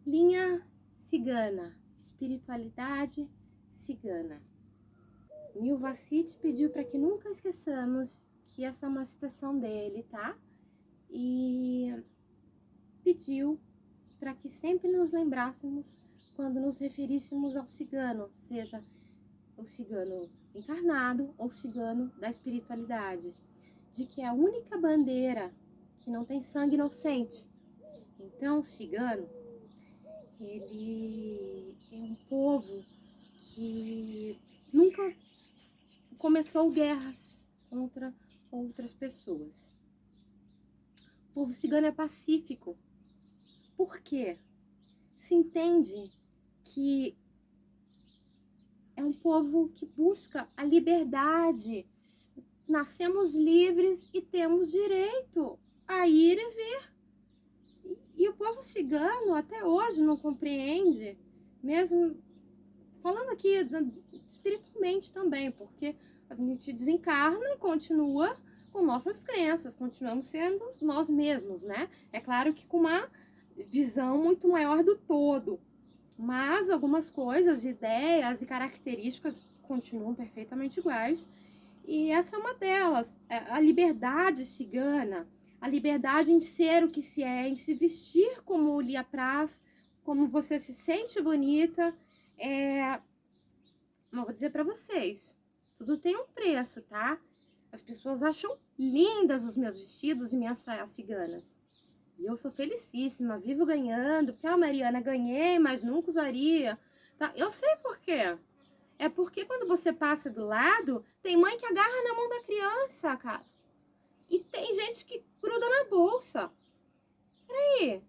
Linha cigana, espiritualidade cigana. Milva City pediu para que nunca esqueçamos que essa é uma citação dele, tá? E pediu para que sempre nos lembrássemos quando nos referíssemos ao cigano, seja o cigano encarnado ou cigano da espiritualidade, de que é a única bandeira que não tem sangue inocente. Então, o cigano, ele é um povo que nunca começou guerras contra outras pessoas. O povo cigano é pacífico. Por quê? Se entende que é um povo que busca a liberdade. Nascemos livres e temos direito a ir e vir. E o povo cigano até hoje não compreende, mesmo falando aqui espiritualmente também, porque a gente desencarna e continua com nossas crenças, continuamos sendo nós mesmos, né? É claro que com uma visão muito maior do todo, mas algumas coisas, ideias e características continuam perfeitamente iguais, e essa é uma delas, a liberdade cigana, a liberdade em ser o que se é, em se vestir como lhe apraz, como você se sente bonita. Mas vou dizer pra vocês, tudo tem um preço, tá? As pessoas acham lindas os meus vestidos e minhas saias ciganas. E eu sou felicíssima, vivo ganhando, porque, Mariana, ganhei, mas nunca usaria. Tá? Eu sei por quê. É porque quando você passa do lado, tem mãe que agarra na mão da criança, cara. E tem gente que gruda na bolsa. Peraí.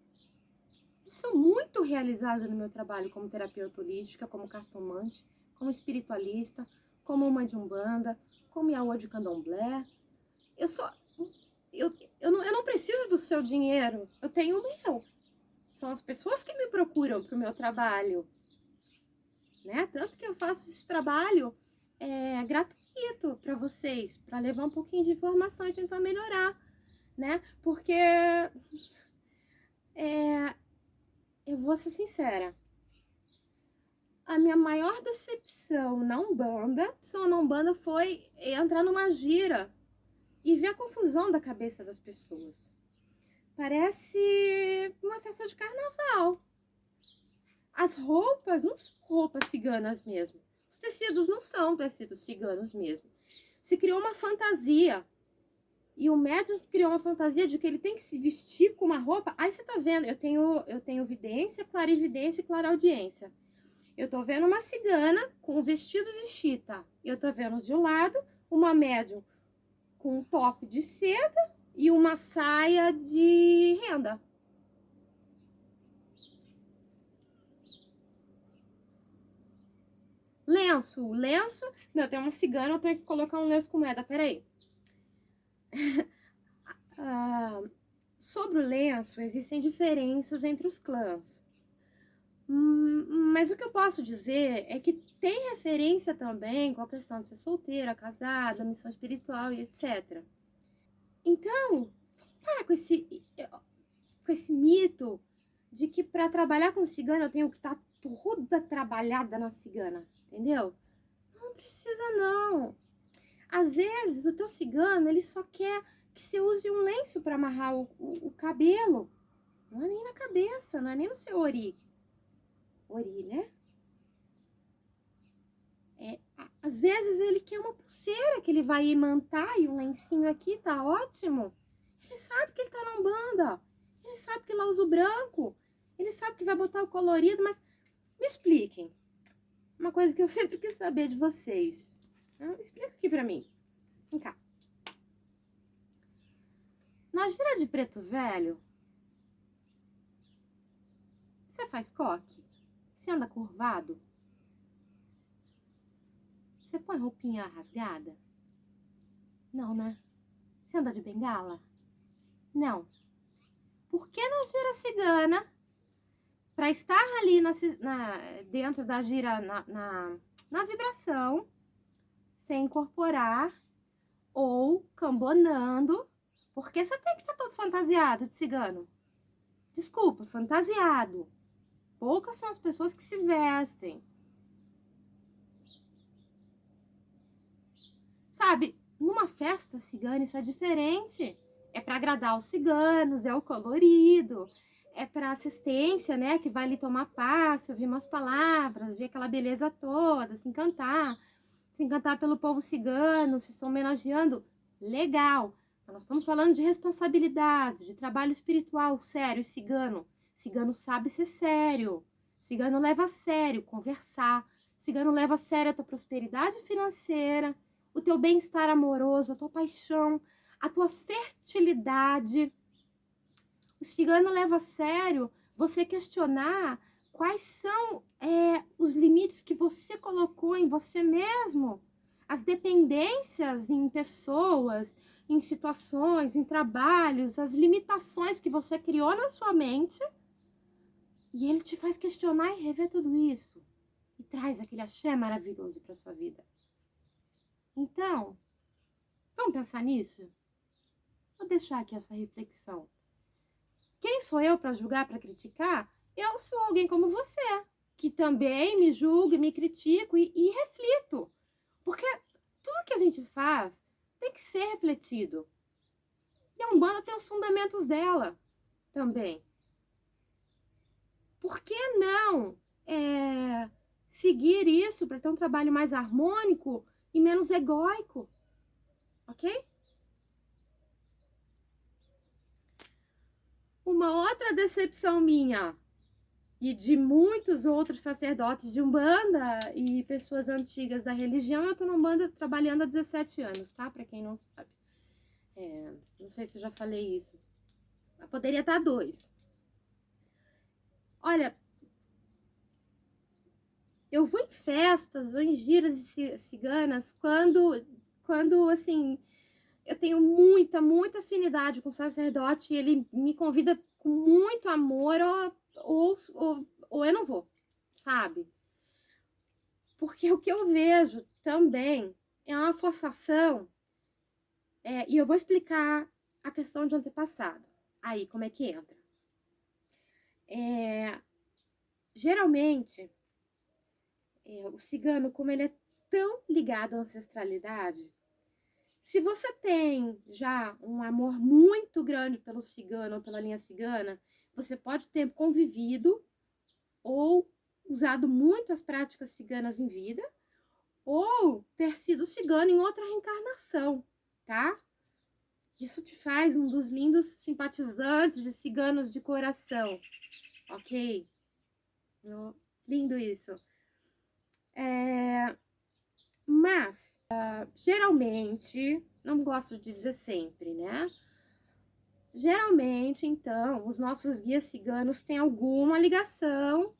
Eu sou muito realizada no meu trabalho como terapeuta holística, como cartomante, como espiritualista, como mãe de umbanda, como yaô de candomblé. Eu sou... Eu não preciso do seu dinheiro, eu tenho o meu. São as pessoas que me procuram para o meu trabalho, né? Tanto que eu faço esse trabalho gratuito para vocês, para levar um pouquinho de informação e tentar melhorar, né? Porque eu vou ser sincera, a minha maior decepção na Umbanda foi entrar numa gira e ver a confusão da cabeça das pessoas. Parece uma festa de carnaval. As roupas não são roupas ciganas mesmo. Os tecidos não são tecidos ciganos mesmo. Se criou uma fantasia. E o médium criou uma fantasia de que ele tem que se vestir com uma roupa. Aí você tá vendo, eu tenho vidência, clarividência e clareaudiência. Eu tô vendo uma cigana com um vestido de chita. Eu tô vendo de lado uma médium com um top de seda e uma saia de renda. Lenço. Não, tem uma cigana, eu tenho que colocar um lenço com moeda. Peraí. Sobre o lenço, existem diferenças entre os clãs. Mas o que eu posso dizer é que tem referência também com a questão de ser solteira, casada, missão espiritual e etc. Então, para com esse mito de que para trabalhar com cigana eu tenho que estar toda trabalhada na cigana, entendeu? Não precisa não. Às vezes o teu cigano ele só quer que você use um lenço para amarrar o cabelo. Não é nem na cabeça, não é nem no seu ori. Ori, né? Às vezes ele quer uma pulseira que ele vai imantar e um lencinho aqui, tá ótimo. Ele sabe que ele tá na Umbanda. Ele sabe que lá usa o branco. Ele sabe que vai botar o colorido, mas me expliquem. Uma coisa que eu sempre quis saber de vocês. Explica aqui pra mim. Vem cá. Na gira de preto velho, você faz coque? Você anda curvado? Você põe roupinha rasgada? Não, né? Você anda de bengala? Não. Por que na gira cigana, para estar ali dentro da gira, na vibração, sem incorporar ou cambonando, porque você tem que estar todo fantasiado de cigano? Desculpa, fantasiado. Poucas são as pessoas que se vestem. Sabe, numa festa cigana isso é diferente. É para agradar os ciganos, é o colorido, é para assistência, né, que vai ali tomar passe, ouvir umas palavras, ver aquela beleza toda, se encantar pelo povo cigano, se homenageando. Legal. Mas nós estamos falando de responsabilidade, de trabalho espiritual sério, cigano. Cigano sabe ser sério. Cigano leva a sério conversar. Cigano leva a sério a tua prosperidade financeira, o teu bem-estar amoroso, a tua paixão, a tua fertilidade. O cigano leva a sério você questionar quais são os limites que você colocou em você mesmo, as dependências em pessoas, em situações, em trabalhos, as limitações que você criou na sua mente, e ele te faz questionar e rever tudo isso, e traz aquele axé maravilhoso para sua vida. Então, vamos pensar nisso? Vou deixar aqui essa reflexão. Quem sou eu para julgar, para criticar? Eu sou alguém como você, que também me julgo, me critico e reflito. Porque tudo que a gente faz tem que ser refletido. E a Umbanda tem os fundamentos dela também. Por que não seguir isso para ter um trabalho mais harmônico e menos egóico? Ok? Uma outra decepção minha e de muitos outros sacerdotes de Umbanda e pessoas antigas da religião, eu tô na Umbanda trabalhando há 17 anos, tá? Pra quem não sabe. Não sei se eu já falei isso. Mas poderia estar 2. Olha, eu vou em festas ou em giras de ciganas quando assim, eu tenho muita afinidade com o sacerdote e ele me convida com muito amor ou eu não vou, sabe? Porque o que eu vejo também é uma forçação, e eu vou explicar a questão de antepassado. Aí, como é que entra? Geralmente, o cigano, como ele é tão ligado à ancestralidade, se você tem já um amor muito grande pelo cigano ou pela linha cigana, você pode ter convivido ou usado muito as práticas ciganas em vida, ou ter sido cigano em outra reencarnação, tá? Isso te faz um dos lindos simpatizantes de ciganos de coração, ok? Lindo isso. Mas, geralmente, não gosto de dizer sempre, né? Geralmente, então, os nossos guias ciganos têm alguma ligação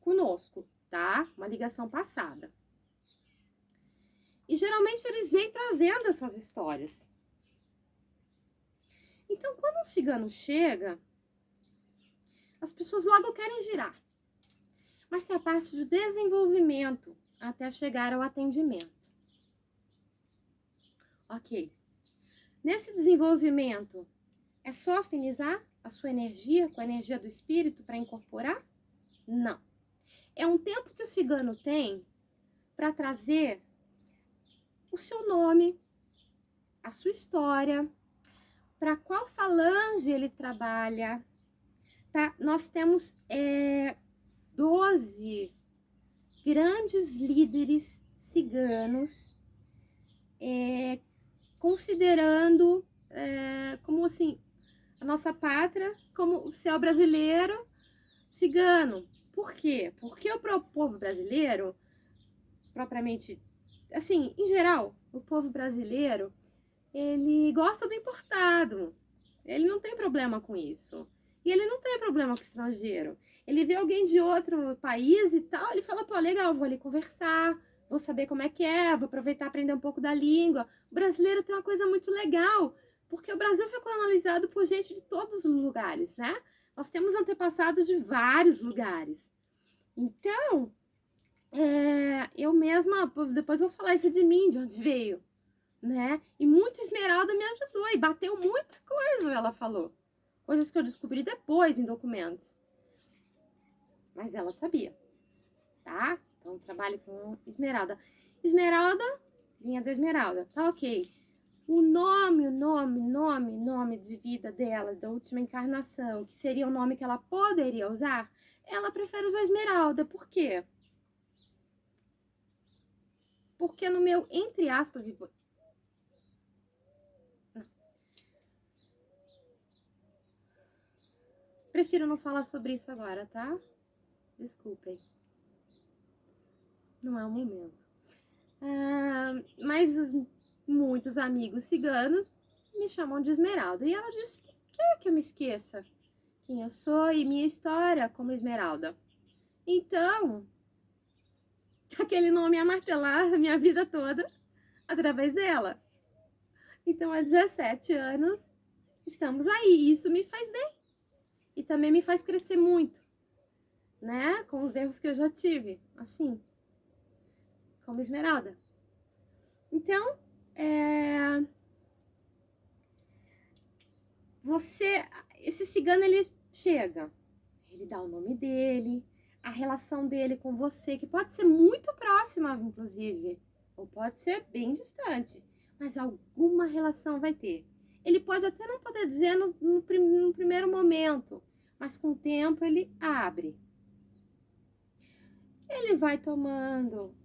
conosco, tá? Uma ligação passada. E geralmente eles vêm trazendo essas histórias. Então, quando um cigano chega, as pessoas logo querem girar. Mas tem a parte de desenvolvimento até chegar ao atendimento. Ok. Nesse desenvolvimento, é só afinizar a sua energia com a energia do espírito para incorporar? Não. É um tempo que o cigano tem para trazer o seu nome, a sua história, para qual falange ele trabalha, tá? Nós temos 12 grandes líderes ciganos, considerando como assim a nossa pátria como o céu brasileiro cigano. Por quê? Porque o povo brasileiro, propriamente, assim, em geral, o povo brasileiro, ele gosta do importado. Ele não tem problema com isso. E ele não tem problema com estrangeiro. Ele vê alguém de outro país e tal, ele fala, pô, legal, vou ali conversar, vou saber como é, vou aproveitar aprender um pouco da língua. O brasileiro tem uma coisa muito legal, porque o Brasil foi colonizado por gente de todos os lugares, né? Nós temos antepassados de vários lugares. Então, eu mesma, depois eu vou falar isso de mim, de onde veio, né? E muita Esmeralda me ajudou e bateu muita coisa, ela falou. Coisas que eu descobri depois em documentos. mas ela sabia, tá? Então, trabalho com esmeralda. Esmeralda, linha da esmeralda, tá ok. O nome de vida dela, da última encarnação, que seria o nome que ela poderia usar, ela prefere usar esmeralda. Por quê? Porque no meu, entre aspas, prefiro não falar sobre isso agora, tá? Desculpem. Não é o momento. Mas muitos amigos ciganos me chamam de Esmeralda. E ela disse que quer que eu me esqueça quem eu sou e minha história como Esmeralda. Então, aquele nome ia martelar a minha vida toda através dela. Então, há 17 anos, estamos aí. E isso me faz bem. E também me faz crescer muito, né? Com os erros que eu já tive, assim, como Esmeralda. Então, esse cigano, ele chega, ele dá o nome dele, a relação dele com você, que pode ser muito próxima, inclusive, ou pode ser bem distante, mas alguma relação vai ter. Ele pode até não poder dizer no primeiro momento, mas com o tempo ele abre. Ele vai tomando,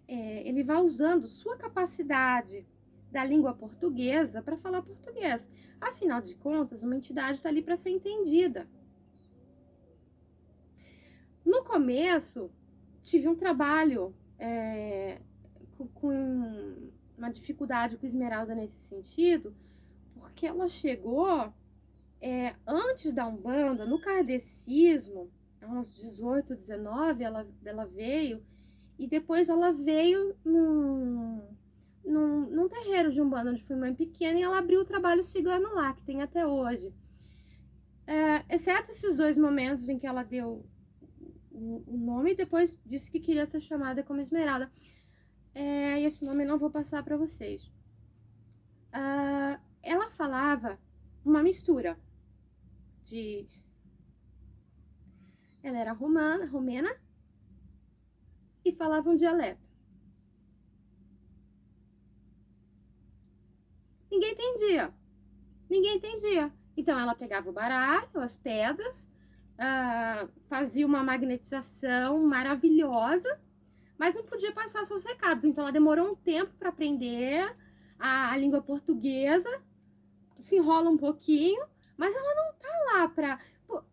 ele vai usando sua capacidade da língua portuguesa para falar português. Afinal de contas, uma entidade está ali para ser entendida. No começo, tive um trabalho com uma dificuldade com Esmeralda nesse sentido, porque ela chegou antes da Umbanda, no kardecismo, há uns 18, 19, ela veio, e depois ela veio num terreiro de Umbanda, onde fui mãe pequena, e ela abriu o trabalho cigano lá, que tem até hoje. Exceto esses 2 momentos em que ela deu o nome e depois disse que queria ser chamada como Esmeralda. E esse nome eu não vou passar para vocês. Ela falava uma mistura de... Ela era romena e falava um dialeto. Ninguém entendia. Então ela pegava o baralho, as pedras, fazia uma magnetização maravilhosa, mas não podia passar seus recados. Então ela demorou um tempo para aprender a língua portuguesa, se enrola um pouquinho, mas ela não tá lá pra... Pô,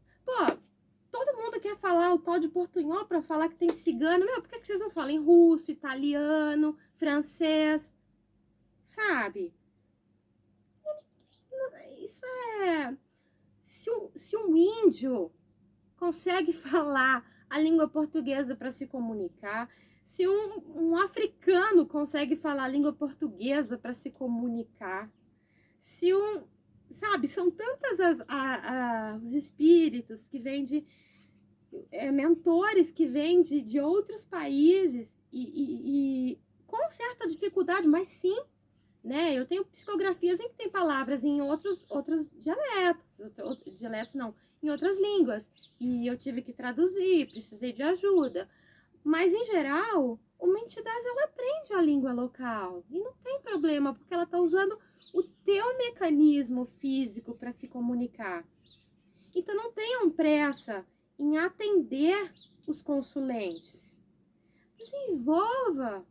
todo mundo quer falar o tal de portunhol pra falar que tem cigano. Meu, por que vocês não falam em russo, italiano, francês? Sabe? Isso é... Se um índio consegue falar a língua portuguesa para se comunicar, se um africano consegue falar a língua portuguesa para se comunicar, se sabe, são tantas os espíritos que vêm de mentores que vêm de outros países e com certa dificuldade, mas sim, né? Eu tenho psicografias em que tem palavras em outros dialetos não, em outras línguas, e eu tive que traduzir, precisei de ajuda. Mas, em geral, uma entidade, ela aprende a língua local. E não tem problema, porque ela está usando o teu mecanismo físico para se comunicar. Então, não tenham pressa em atender os consulentes. Desenvolva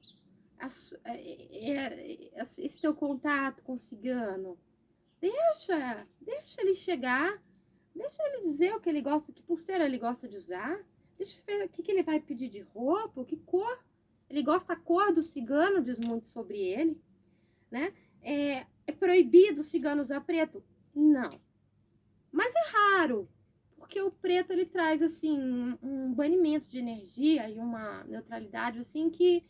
esse teu contato com o cigano. Deixa ele chegar. Deixa ele dizer o que ele gosta, que pulseira ele gosta de usar. Deixa eu ver o que ele vai pedir de roupa, que cor. Ele gosta da cor do cigano, diz muito sobre ele, né? É proibido o cigano usar preto? Não. Mas é raro, porque o preto, ele traz, assim, um banimento de energia e uma neutralidade, assim, que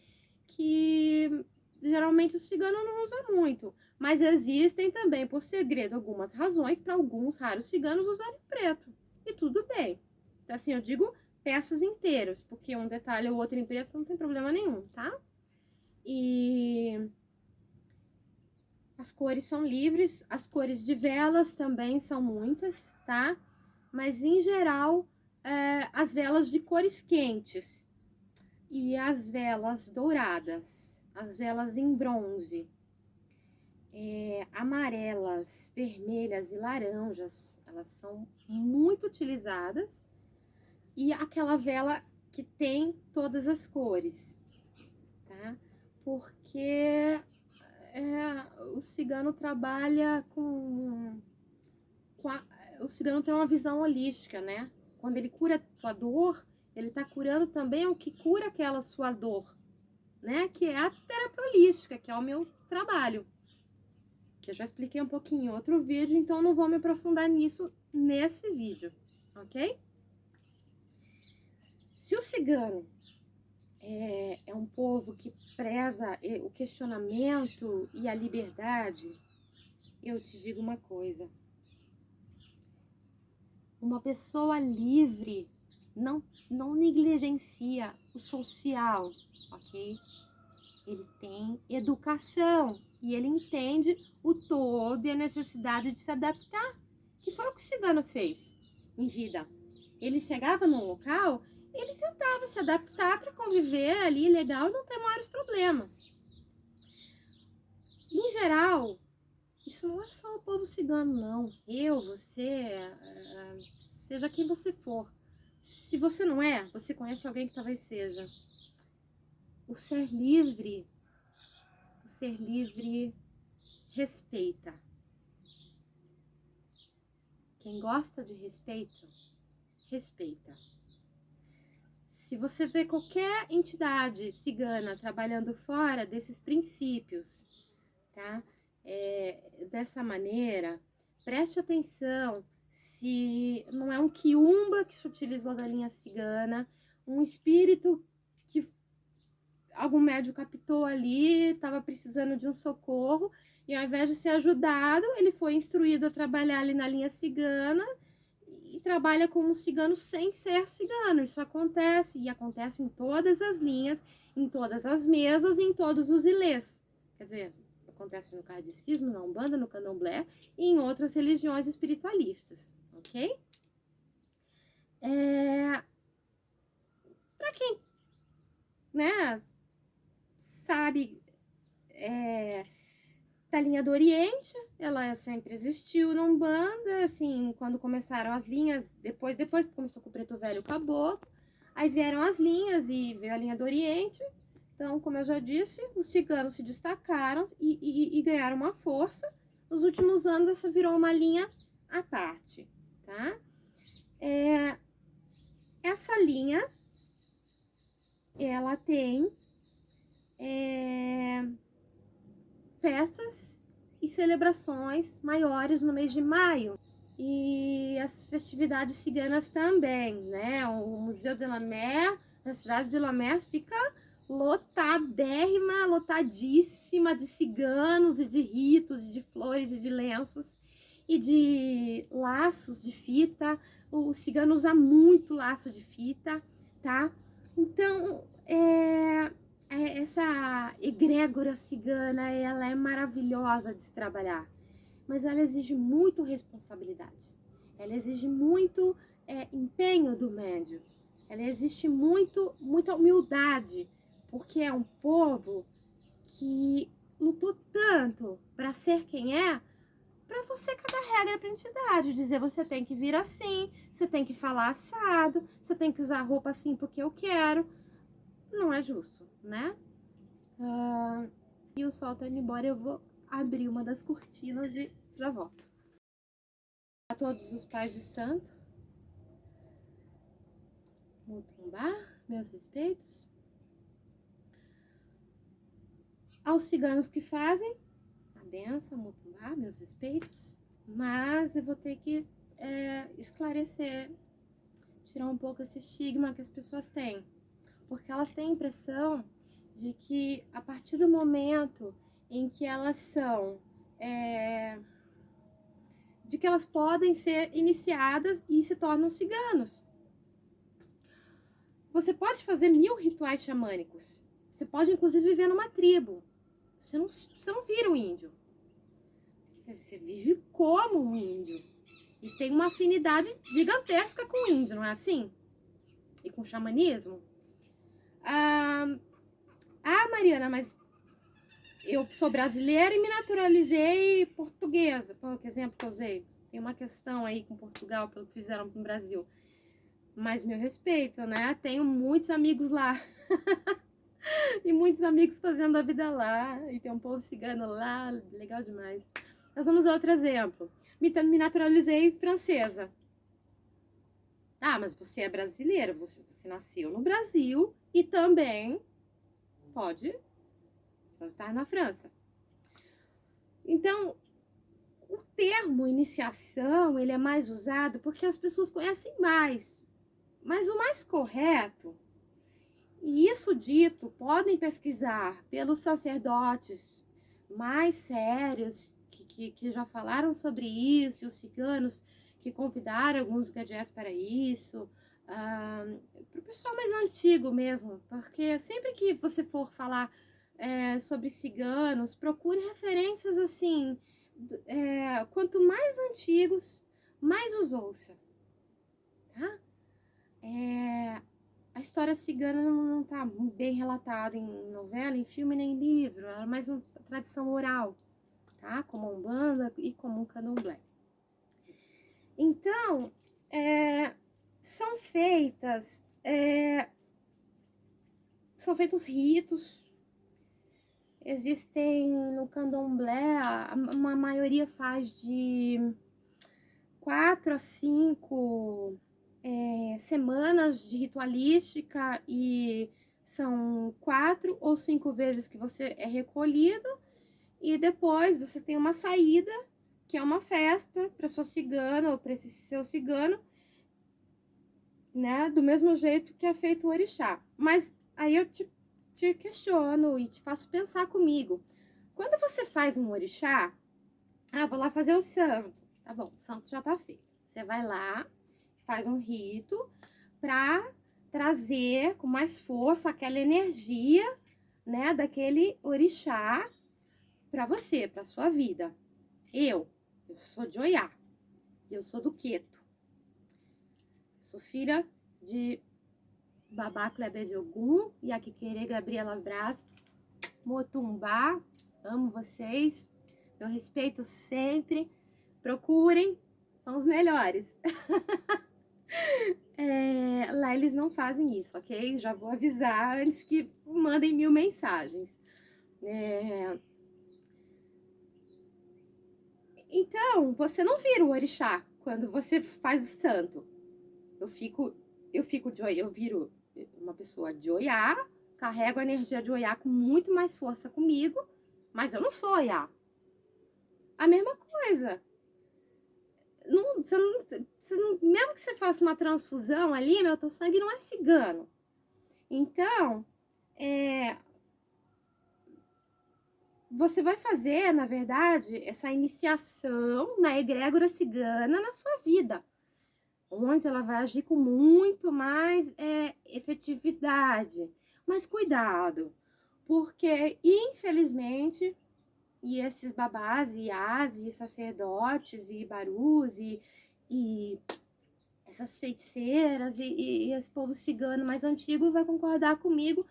geralmente o cigano não usa muito. Mas existem também, por segredo, algumas razões para alguns raros ciganos usarem preto. E tudo bem. Então, assim, eu digo peças inteiras, porque um detalhe ou outro em preto não tem problema nenhum, tá? E as cores são livres, as cores de velas também são muitas, tá? Mas, em geral, as velas de cores quentes e as velas douradas, as velas em bronze, amarelas, vermelhas e laranjas, elas são muito utilizadas. E aquela vela que tem todas as cores, tá? Porque o cigano trabalha o cigano tem uma visão holística, né? Quando ele cura a sua dor, ele tá curando também o que cura aquela sua dor, né? Que é a terapia holística, que é o meu trabalho. Que eu já expliquei um pouquinho em outro vídeo, então não vou me aprofundar nisso nesse vídeo, ok? Se o cigano é um povo que preza o questionamento e a liberdade, eu te digo uma coisa. Uma pessoa livre não negligencia o social, ok? Ele tem educação e ele entende o todo e a necessidade de se adaptar, que foi o que o cigano fez em vida. Ele chegava num local, ele tentava se adaptar para conviver ali legal e não ter maiores problemas. Em geral, isso não é só o povo cigano, não. Eu, você, seja quem você for. Se você não é, você conhece alguém que talvez seja. O ser livre respeita. Quem gosta de respeito, respeita. Se você vê qualquer entidade cigana trabalhando fora desses princípios, tá? Dessa maneira, preste atenção se não é um quiumba que se utilizou da linha cigana, um espírito que algum médium captou ali, estava precisando de um socorro, e ao invés de ser ajudado, ele foi instruído a trabalhar ali na linha cigana e trabalha como cigano sem ser cigano. Isso acontece, e acontece em todas as linhas, em todas as mesas e em todos os ilês. Quer dizer, acontece no kardecismo, na Umbanda, no Candomblé e em outras religiões espiritualistas, ok? Para quem, né, sabe da linha do Oriente, ela sempre existiu na Umbanda, assim, quando começaram as linhas, depois que começou com o Preto Velho, acabou, aí vieram as linhas e veio a linha do Oriente. Então, como eu já disse, os ciganos se destacaram e ganharam uma força. Nos últimos anos, essa virou uma linha à parte, tá? Essa linha, ela tem festas e celebrações maiores no mês de maio. E as festividades ciganas também, né? O Museu de la Mer, a cidade de La Mer, fica lotadérrima, lotadíssima de ciganos e de ritos, e de flores e de lenços e de laços de fita. O cigano usa muito laço de fita, tá? Então, essa egrégora cigana, ela é maravilhosa de se trabalhar, mas ela exige muito responsabilidade, ela exige muito empenho do médium, ela exige muita humildade, porque é um povo que lutou tanto para ser quem é, para você cagar regra pra entidade, dizer você tem que vir assim, você tem que falar assado, você tem que usar roupa assim porque eu quero. Não é justo, né? E o sol tá indo embora, eu vou abrir uma das cortinas e já volto. A todos os pais de santo, Mutumbá, meus respeitos. Aos ciganos que fazem a benção, Mutumbá, meus respeitos. Mas eu vou ter que esclarecer, tirar um pouco esse estigma que as pessoas têm. Porque elas têm a impressão de que a partir do momento em que elas são... de que elas podem ser iniciadas e se tornam ciganos. Você pode fazer 1000 rituais xamânicos. Você pode, inclusive, viver numa tribo. Você não vira um índio. Você vive como um índio. E tem uma afinidade gigantesca com o índio, não é assim? e com xamanismo. Mariana, mas eu sou brasileira e me naturalizei portuguesa, por exemplo que eu usei. Tem uma questão aí com Portugal, pelo que fizeram com o Brasil. Mas meu respeito, né? Tenho muitos amigos lá. E muitos amigos fazendo a vida lá. E tem um povo cigano lá, legal demais. Nós vamos a outro exemplo. Me naturalizei francesa. Ah, mas você é brasileira, você nasceu no Brasil e também pode estar na França. Então, o termo iniciação, ele é mais usado porque as pessoas conhecem mais. Mas o mais correto, e isso dito, podem pesquisar pelos sacerdotes mais sérios que já falaram sobre isso, e os ciganos que convidaram alguns gadgets para isso, para o pessoal mais antigo mesmo, porque sempre que você for falar sobre ciganos, procure referências assim, quanto mais antigos, mais os ouça, tá? A história cigana não está bem relatada em novela, em filme, nem em livro, ela é mais uma tradição oral, tá? Como a Umbanda e como um candomblé. Então, são feitos ritos. Existem no candomblé, uma maioria faz de 4 a 5 semanas de ritualística, e são 4 ou 5 vezes que você é recolhido, e depois você tem uma saída, que é uma festa para sua cigana ou para esse seu cigano, né? Do mesmo jeito que é feito o orixá. Mas aí eu te questiono e te faço pensar comigo. Quando você faz um orixá, vou lá fazer o santo. Tá bom, o santo já tá feito. Você vai lá, faz um rito para trazer com mais força aquela energia, né, daquele orixá para você, para sua vida. Eu sou de Oiá, eu sou do Queto, sou filha de Babá Kleber de Ogum e Akiquerê Gabriela Braz, Motumbá, amo vocês, meu respeito sempre, procurem, são os melhores. Lá eles não fazem isso, ok? Já vou avisar antes que mandem 1000 mensagens. Então, você não vira o orixá quando você faz o santo. Eu viro uma pessoa de Oiá, carrego a energia de Oiá com muito mais força comigo, mas eu não sou Oiá. A mesma coisa. Mesmo que você faça uma transfusão ali, meu teu sangue não é cigano. Então, você vai fazer, na verdade, essa iniciação na egrégora cigana na sua vida, onde ela vai agir com muito mais efetividade. Mas cuidado, porque, infelizmente, e esses babás, e as, e sacerdotes, e barus, e essas feiticeiras, e esse povo cigano mais antigo vai concordar comigo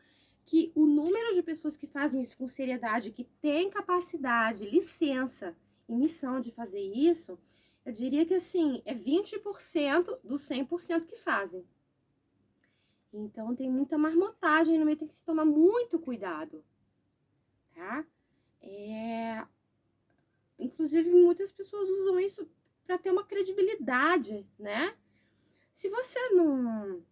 que o número de pessoas que fazem isso com seriedade, que tem capacidade, licença e missão de fazer isso, eu diria que assim, é 20% dos 100% que fazem. Então tem muita marmotagem no meio, tem que se tomar muito cuidado, tá? Inclusive, muitas pessoas usam isso para ter uma credibilidade, né? Se você não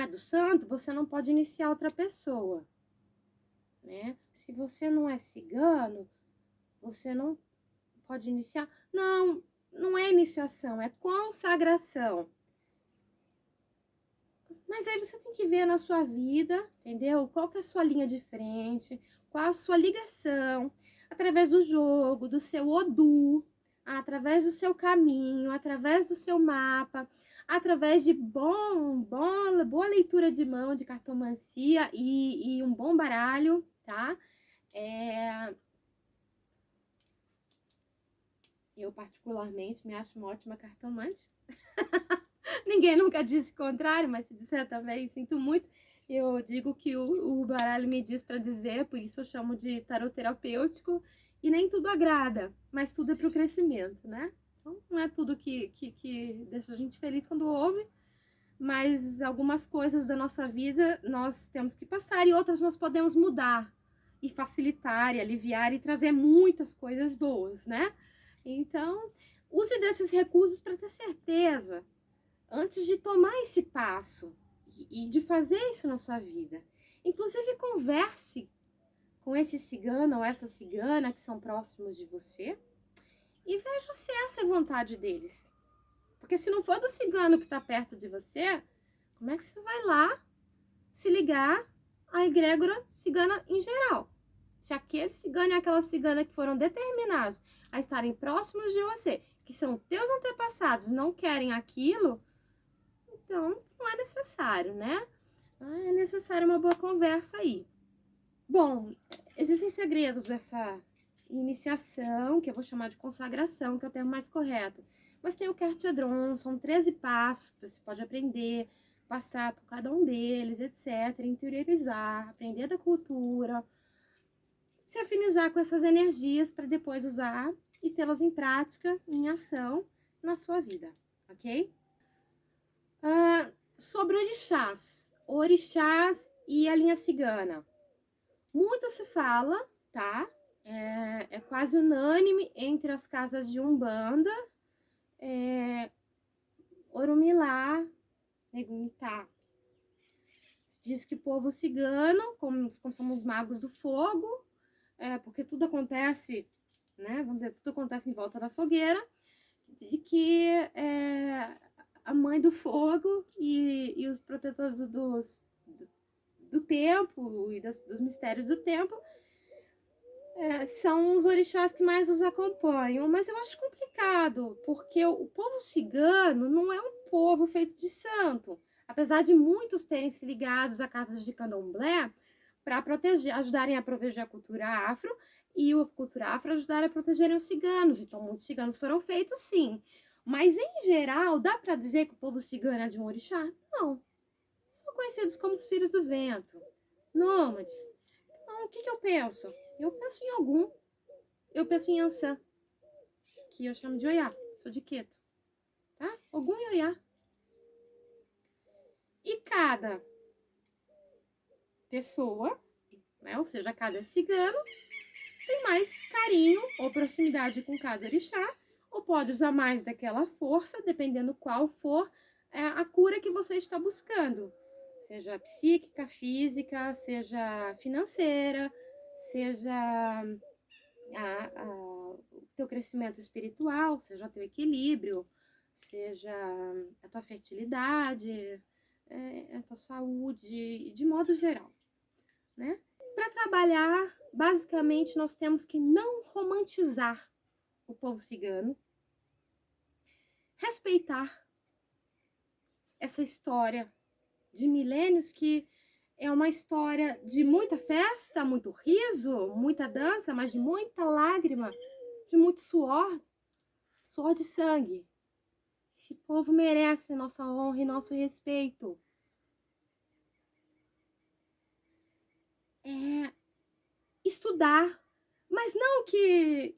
é do santo, você não pode iniciar outra pessoa, né? Se você não é cigano, você não pode iniciar. Não é iniciação, é consagração. Mas aí você tem que ver na sua vida, entendeu? Qual que é a sua linha de frente, qual a sua ligação, através do jogo, do seu Odu, através do seu caminho, através do seu mapa, através de boa leitura de mão, de cartomancia e um bom baralho, tá? Eu, particularmente, me acho uma ótima cartomante. Ninguém nunca disse o contrário, mas se disser também, sinto muito. Eu digo que o baralho me diz para dizer, por isso eu chamo de tarot terapêutico. E nem tudo agrada, mas tudo é pro crescimento, né? Então, não é tudo que deixa a gente feliz quando ouve, mas algumas coisas da nossa vida nós temos que passar e outras nós podemos mudar e facilitar e aliviar e trazer muitas coisas boas, né? Então, use desses recursos para ter certeza antes de tomar esse passo e de fazer isso na sua vida. Inclusive, converse com esse cigano ou essa cigana que são próximos de você e veja se essa é a vontade deles. Porque se não for do cigano que está perto de você, como é que você vai lá se ligar à egrégora cigana em geral? Se aquele cigano e aquela cigana que foram determinados a estarem próximos de você, que são teus antepassados, não querem aquilo, então não é necessário, né? É necessário uma boa conversa aí. Bom, existem segredos dessa iniciação, que eu vou chamar de consagração, que é o termo mais correto. Mas tem o Cartedron, são 13 passos que você pode aprender, passar por cada um deles, etc. Interiorizar, aprender da cultura, se afinizar com essas energias para depois usar e tê-las em prática, em ação na sua vida, ok? Sobre orixás e a linha cigana. Muito se fala, tá? É quase unânime entre as casas de Umbanda, Orumilá, Negumitá. Se diz que o povo cigano, como somos magos do fogo, porque tudo acontece, né? Vamos dizer, tudo acontece em volta da fogueira, de que a mãe do fogo e os protetores do tempo e dos mistérios do tempo são os orixás que mais os acompanham, mas eu acho complicado, porque o povo cigano não é um povo feito de santo, apesar de muitos terem se ligados a casas de candomblé para ajudarem a proteger a cultura afro, e a cultura afro ajudar a protegerem os ciganos, então muitos ciganos foram feitos sim, mas em geral, dá para dizer que o povo cigano é de um orixá? Não, são conhecidos como os filhos do vento, nômades. Então, o que eu penso? Eu penso em Ogum, eu penso em Ansan, que eu chamo de Oiá, sou de Queto, tá? Ogum e Oiá. E cada pessoa, né, ou seja, cada cigano, tem mais carinho ou proximidade com cada orixá, ou pode usar mais daquela força, dependendo qual for a cura que você está buscando. Seja psíquica, física, seja financeira, seja o teu crescimento espiritual, seja o teu equilíbrio, seja a tua fertilidade, a tua saúde, de modo geral, né? Para trabalhar, basicamente, nós temos que não romantizar o povo cigano, respeitar essa história de milênios que é uma história de muita festa, muito riso, muita dança, mas de muita lágrima, de muito suor, suor de sangue. Esse povo merece nossa honra e nosso respeito. Estudar, mas não que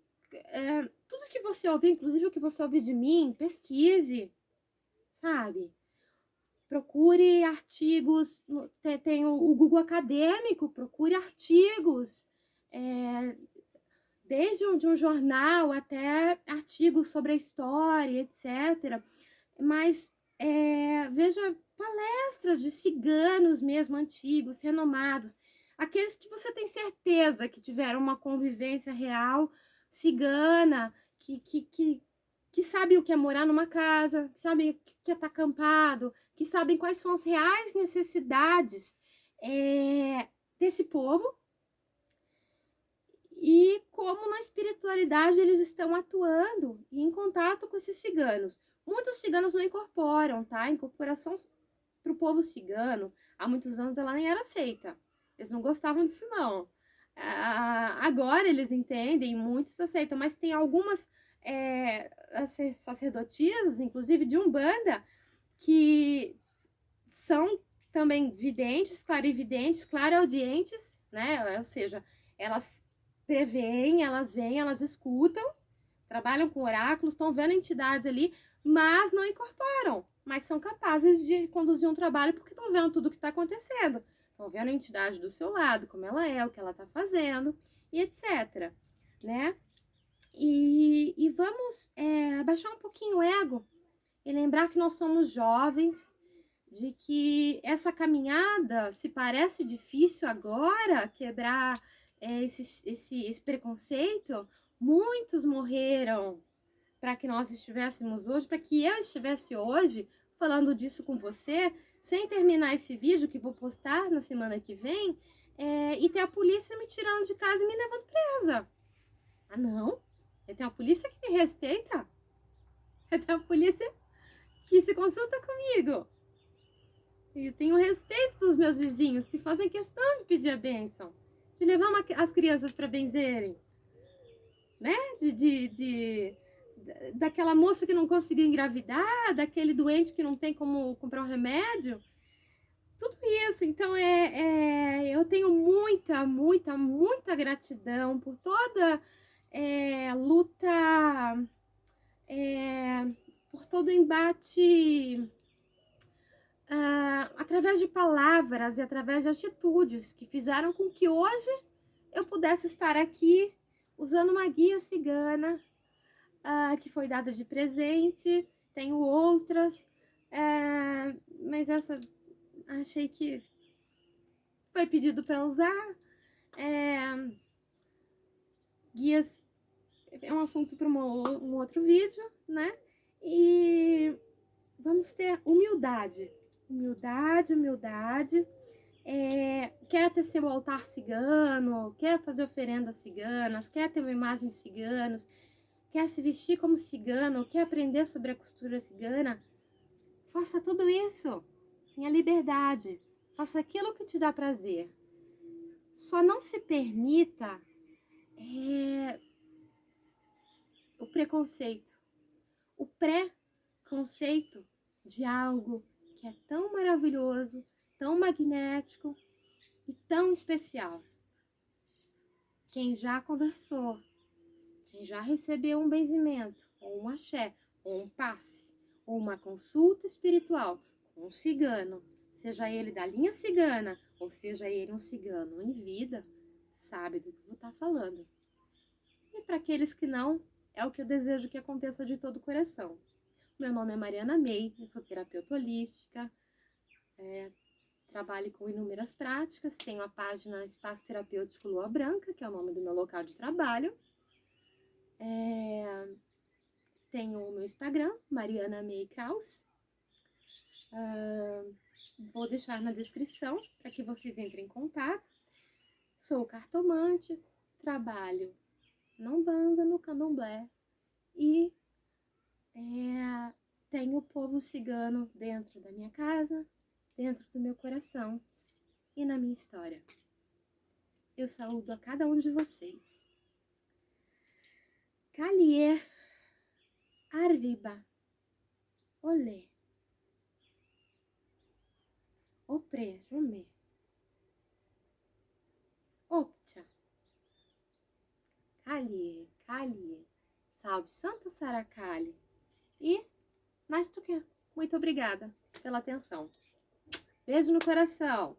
tudo que você ouvir, inclusive o que você ouvir de mim, pesquise, sabe? Procure artigos, tem o Google Acadêmico, procure artigos, desde de um jornal até artigos sobre a história, etc. Mas veja palestras de ciganos mesmo, antigos, renomados, aqueles que você tem certeza que tiveram uma convivência real cigana, que sabe o que é morar numa casa, que sabe o que é estar acampado, que sabem quais são as reais necessidades desse povo e como na espiritualidade eles estão atuando e em contato com esses ciganos. Muitos ciganos não incorporam, tá? A incorporação para o povo cigano, há muitos anos ela nem era aceita. Eles não gostavam disso, não. Agora eles entendem, muitos aceitam, mas tem algumas sacerdotisas, inclusive de Umbanda, que são também videntes, clarividentes, clareaudientes, né? Ou seja, elas preveem, elas veem, elas escutam, trabalham com oráculos, estão vendo entidades ali, mas não incorporam, mas são capazes de conduzir um trabalho porque estão vendo tudo o que está acontecendo. Estão vendo a entidade do seu lado, como ela é, o que ela está fazendo, e etc. Né? E vamos abaixar um pouquinho o ego e lembrar que nós somos jovens, de que essa caminhada, se parece difícil agora, quebrar esse preconceito, muitos morreram para que nós estivéssemos hoje, para que eu estivesse hoje falando disso com você, sem terminar esse vídeo que vou postar na semana que vem, e ter a polícia me tirando de casa e me levando presa. Ah, não? Eu tenho uma polícia que me respeita? Eu tenho uma polícia que se consulta comigo? Eu tenho respeito dos meus vizinhos que fazem questão de pedir a bênção, de levar as crianças para benzerem, né? Daquela moça que não conseguiu engravidar, daquele doente que não tem como comprar um remédio. Tudo isso. Então, eu tenho muita, muita, muita gratidão por toda luta, por todo o embate. Através de palavras e através de atitudes que fizeram com que hoje eu pudesse estar aqui usando uma guia cigana que foi dada de presente. Tenho outras, mas essa achei que foi pedido para usar. Guias é um assunto para um outro vídeo, né? E vamos ter humildade. Humildade. Quer ter seu altar cigano, quer fazer oferendas ciganas, quer ter uma imagem de ciganos, quer se vestir como cigano, quer aprender sobre a costura cigana, faça tudo isso. Tenha liberdade. Faça aquilo que te dá prazer. Só não se permita o preconceito, o pré-conceito de algo que é tão maravilhoso, tão magnético e tão especial. Quem já conversou, quem já recebeu um benzimento, ou um axé, ou um passe, ou uma consulta espiritual com um cigano, seja ele da linha cigana, ou seja ele um cigano em vida, sabe do que eu vou estar falando. E para aqueles que não, é o que eu desejo que aconteça de todo o coração. Meu nome é Mariana May, eu sou terapeuta holística, trabalho com inúmeras práticas, tenho a página Espaço Terapêutico Lua Branca, que é o nome do meu local de trabalho. Tenho o meu Instagram, Mariana May Kraus. Vou deixar na descrição para que vocês entrem em contato. Sou cartomante, trabalho na Umbanda, no Candomblé e tenho o povo cigano dentro da minha casa, dentro do meu coração e na minha história. Eu saúdo a cada um de vocês. Calier, arriba, olé, opre, rumé, opcha, calier, salve Santa Saracali e mais do que muito obrigada pela atenção. Beijo no coração.